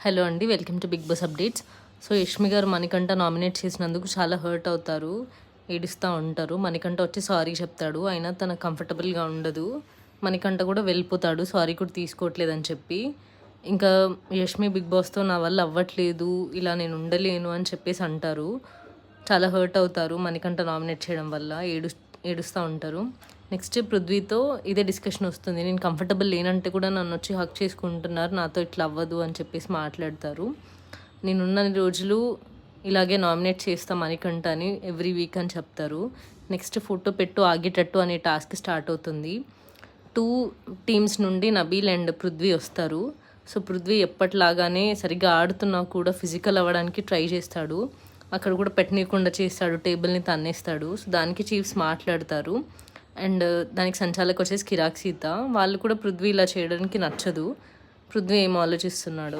Hello అండి, welcome to Bigg Boss updates. So Yashmi గారు Manikanta nominate చేసినందుకు చాలా హర్ట్ అవుతారు, ఏడుస్తూ ఉంటారు. మణికంఠ వచ్చి సారీ చెప్తాడు, అయినా తనకు కంఫర్టబుల్గా ఉండదు. మణికంఠ కూడా వెళ్ళిపోతాడు, సారీ కూడా తీసుకోవట్లేదని చెప్పి. ఇంకా యష్మి బిగ్ బాస్తో నా వల్ల అవ్వట్లేదు, ఇలా నేను ఉండలేను అని చెప్పేసి అంటారు. చాలా హర్ట్ అవుతారు మణికంఠ నామినేట్ చేయడం వల్ల, ఏడుస్తూ ఉంటారు. నెక్స్ట్ పృథ్వీతో ఇదే డిస్కషన్ వస్తుంది. నేను కంఫర్టబుల్ లేనంటే కూడా నన్ను వచ్చి హక్ చేసుకుంటున్నారు, నాతో ఇట్లా అవ్వదు అని చెప్పేసి మాట్లాడతారు. నేనున్న రోజులు ఇలాగే నామినేట్ చేస్తాం మణికంఠ అని ఎవ్రీ వీక్ అని చెప్తారు. నెక్స్ట్ ఫోటో పెట్టు ఆగేటట్టు అనే టాస్క్ స్టార్ట్ అవుతుంది. 2 టీమ్స్ నుండి నబీల్ అండ్ పృథ్వీ వస్తారు. సో పృథ్వీ ఎప్పటిలాగానే సరిగ్గా ఆడుతున్నా కూడా ఫిజికల్ అవ్వడానికి ట్రై చేస్తాడు. అక్కడ కూడా పెట్టనీయకుండా చేస్తాడు, టేబుల్ని తన్నేస్తాడు. సో దానికి చీఫ్స్ మాట్లాడతారు. అండ్ దానికి సంచాలక్ వచ్చేసి కిరాక్ సీత. వాళ్ళు కూడా పృథ్వీ ఇలా చేయడానికి నచ్చదు. పృథ్వీ ఏమో ఆలోచిస్తున్నాడు.